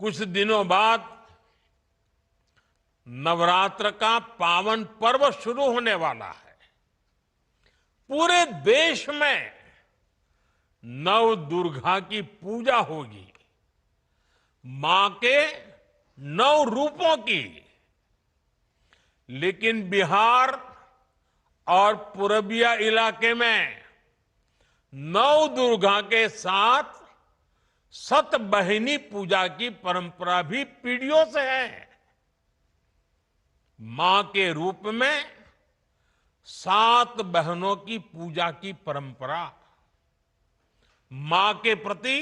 कुछ दिनों बाद नवरात्र का पावन पर्व शुरू होने वाला है। पूरे देश में नव दुर्गा की पूजा होगी, मां के 9 रूपों की। लेकिन बिहार और पूर्विया इलाके में नव दुर्गा के साथ सतबहिनी पूजा की परंपरा भी पीढ़ियों से है। मां के रूप में 7 बहनों की पूजा की परंपरा, मां के प्रति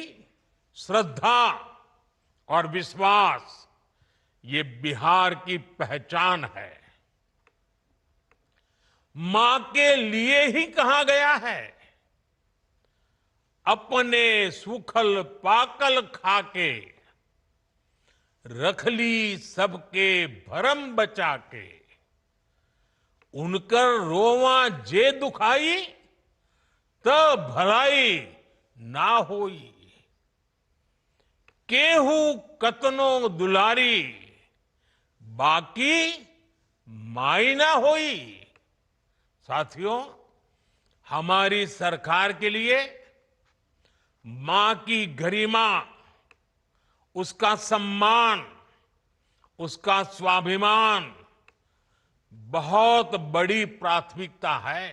श्रद्धा और विश्वास, ये बिहार की पहचान है। मां के लिए ही कहा गया है, अपने सुखल पाकल खाके, रख ली सबके भरम बचा के। उनकर रोवा जे दुखाई, तब भलाई ना होई। केहू कतनो दुलारी, बाकी माई ना होई। साथियों, हमारी सरकार के लिए मां की गरिमा, उसका सम्मान, उसका स्वाभिमान बहुत बड़ी प्राथमिकता है।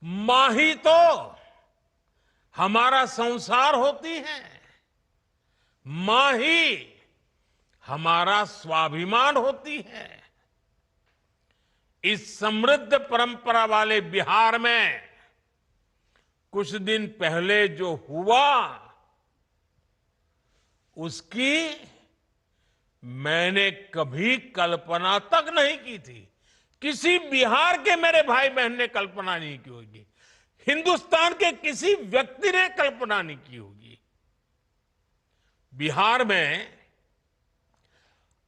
मां ही तो हमारा संसार होती है, मां ही हमारा स्वाभिमान होती है। इस समृद्ध परंपरा वाले बिहार में कुछ दिन पहले जो हुआ, उसकी मैंने कभी कल्पना तक नहीं की थी। किसी बिहार के मेरे भाई बहन ने कल्पना नहीं की होगी, हिंदुस्तान के किसी व्यक्ति ने कल्पना नहीं की होगी। बिहार में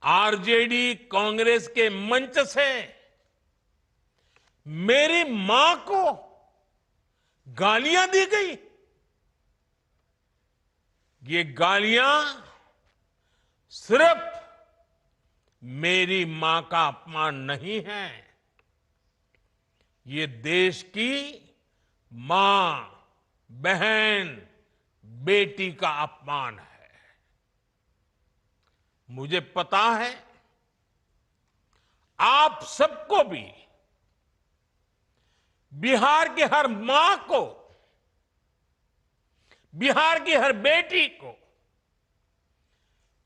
आरजेडी कांग्रेस के मंच से मेरी मां को गालियां दी गई। ये गालियां सिर्फ मेरी मां का अपमान नहीं है, ये देश की मां, बहन, बेटी का अपमान है। मुझे पता है आप सबको भी, बिहार की हर मां को, बिहार की हर बेटी को,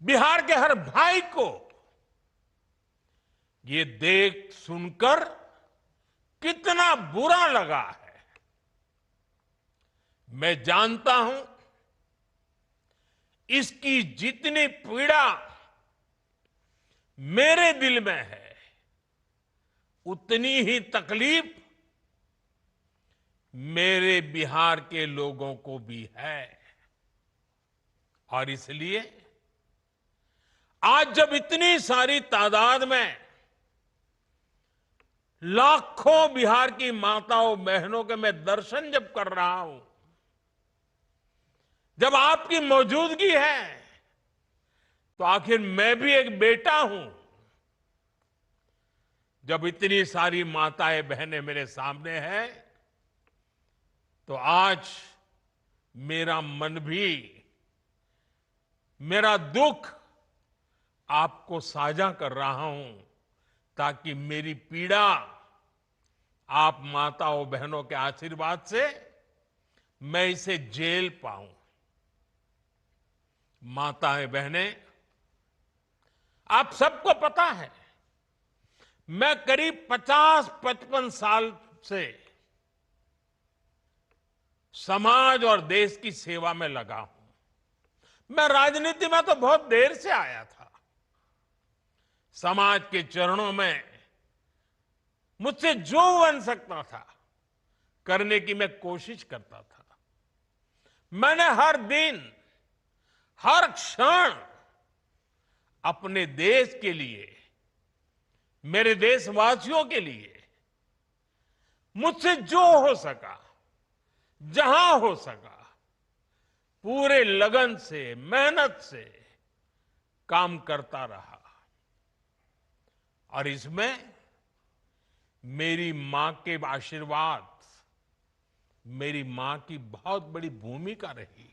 बिहार के हर भाई को ये देख सुनकर कितना बुरा लगा है। मैं जानता हूं इसकी जितनी पीड़ा मेरे दिल में है, उतनी ही तकलीफ मेरे बिहार के लोगों को भी है। और इसलिए आज जब इतनी सारी तादाद में लाखों बिहार की माताओं बहनों के मैं दर्शन जब कर रहा हूं, जब आपकी मौजूदगी है, तो आखिर मैं भी एक बेटा हूं। जब इतनी सारी माताएं बहनें मेरे सामने हैं, तो आज मेरा मन भी, मेरा दुख आपको साझा कर रहा हूं, ताकि मेरी पीड़ा आप माताओं बहनों के आशीर्वाद से मैं इसे झेल पाऊं। माताएं बहनें, आप सबको पता है, मैं करीब 50-55 साल से समाज और देश की सेवा में लगा हूं। मैं राजनीति में तो बहुत देर से आया था। समाज के चरणों में मुझसे जो बन सकता था करने की मैं कोशिश करता था। मैंने हर दिन, हर क्षण अपने देश के लिए, मेरे देशवासियों के लिए मुझसे जो हो सका, जहां हो सका, पूरे लगन से, मेहनत से काम करता रहा और इसमें मेरी मां के आशीर्वाद, मेरी मां की बहुत बड़ी भूमिका रही है।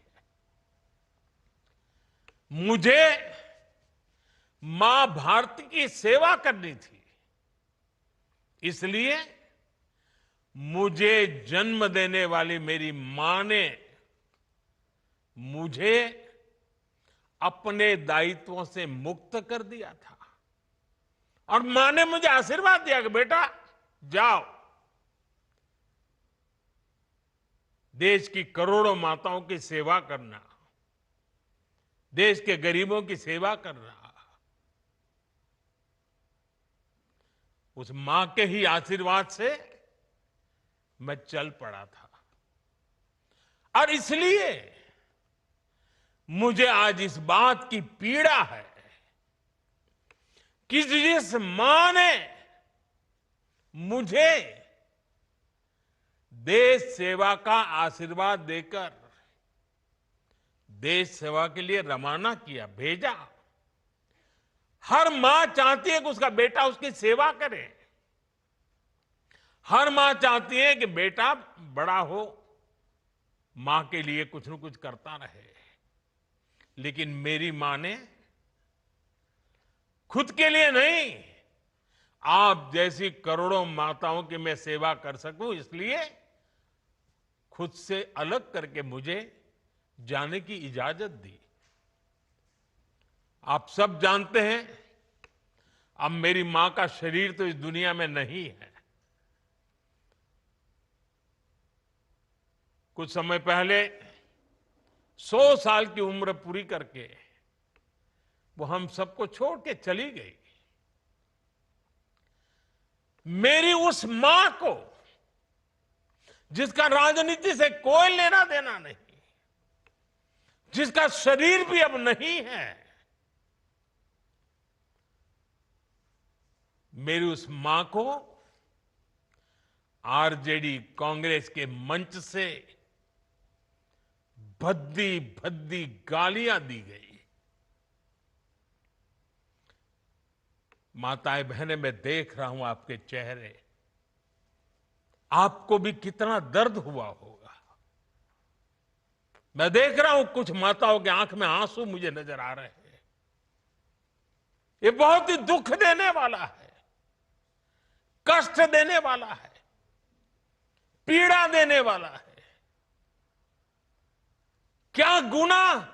मुझे मां भारती की सेवा करनी थी, इसलिए मुझे जन्म देने वाली मेरी मां ने मुझे अपने दायित्वों से मुक्त कर दिया था और मां ने मुझे आशीर्वाद दिया कि बेटा जाओ, देश की करोड़ों माताओं की सेवा करना, देश के गरीबों की सेवा करना। उस मां के ही आशीर्वाद से मैं चल पड़ा था और इसलिए मुझे आज इस बात की पीड़ा है कि जिस मां ने मुझे देश सेवा का आशीर्वाद देकर देश सेवा के लिए रवाना किया, भेजा। हर मां चाहती है कि उसका बेटा उसकी सेवा करे। हर मां चाहती है कि बेटा बड़ा हो, मां के लिए कुछ न कुछ करता रहे। लेकिन मेरी मां ने खुद के लिए नहीं, आप जैसी करोड़ों माताओं की मैं सेवा कर सकूं, इसलिए खुद से अलग करके मुझे जाने की इजाजत दी। आप सब जानते हैं, अब मेरी मां का शरीर तो इस दुनिया में नहीं है। कुछ समय पहले 100 साल की उम्र पूरी करके वो हम सबको छोड़ के चली गई। मेरी उस मां को, जिसका राजनीति से कोई लेना देना नहीं, जिसका शरीर भी अब नहीं है, मेरी उस मां को आरजेडी कांग्रेस के मंच से भद्दी भद्दी गालियां दी गई। माताएं बहनें, मैं देख रहा हूं आपके चेहरे, आपको भी कितना दर्द हुआ होगा। मैं देख रहा हूं कुछ माताओं की आंख में आंसू मुझे नजर आ रहे हैं। ये बहुत ही दुख देने वाला है, कष्ट देने वाला है, पीड़ा देने वाला है। क्या गुनाह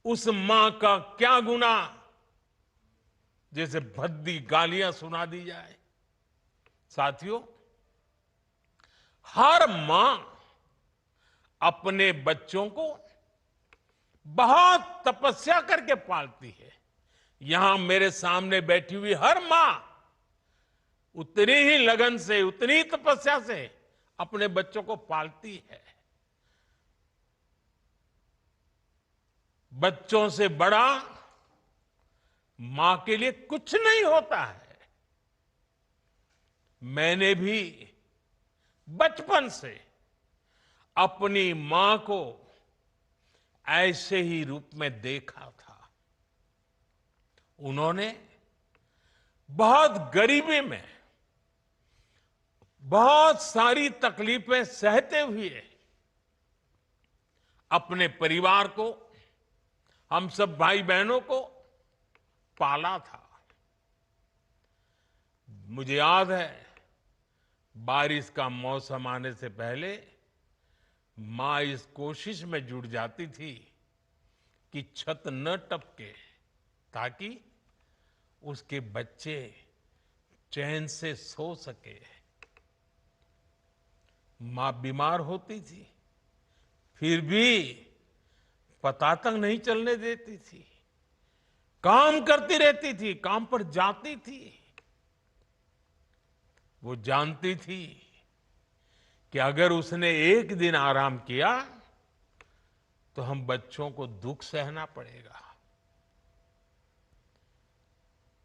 उस मां का, क्या गुनाह जैसे भद्दी गालियां सुना दी जाए। साथियों, हर मां अपने बच्चों को बहुत तपस्या करके पालती है। यहां मेरे सामने बैठी हुई हर मां उतनी ही लगन से, उतनी ही तपस्या से अपने बच्चों को पालती है। बच्चों से बड़ा मां के लिए कुछ नहीं होता है। मैंने भी बचपन से अपनी मां को ऐसे ही रूप में देखा था। उन्होंने बहुत गरीबी में बहुत सारी तकलीफें सहते हुए अपने परिवार को, हम सब भाई बहनों को पाला था। मुझे याद है, बारिश का मौसम आने से पहले मां इस कोशिश में जुट जाती थी कि छत न टपके, ताकि उसके बच्चे चैन से सो सके। मां बीमार होती थी, फिर भी पता तक नहीं चलने देती थी, काम करती रहती थी, काम पर जाती थी। वो जानती थी कि अगर उसने एक दिन आराम किया तो हम बच्चों को दुख सहना पड़ेगा।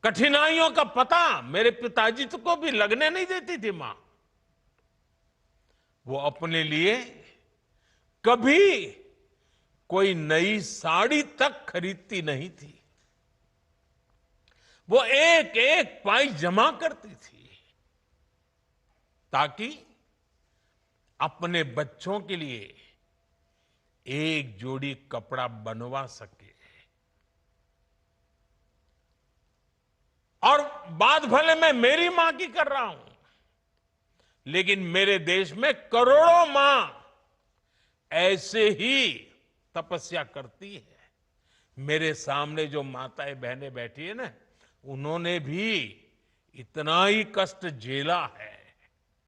कठिनाइयों का पता मेरे पिताजी को भी लगने नहीं देती थी मां। वो अपने लिए कभी कोई नई साड़ी तक खरीदती नहीं थी। वो एक एक पाई जमा करती थी ताकि अपने बच्चों के लिए एक जोड़ी कपड़ा बनवा सके। और बात भले मैं मेरी मां की कर रहा हूं, लेकिन मेरे देश में करोड़ों मां ऐसे ही तपस्या करती है। मेरे सामने जो माताएं बहनें बैठी है ना, उन्होंने भी इतना ही कष्ट झेला है।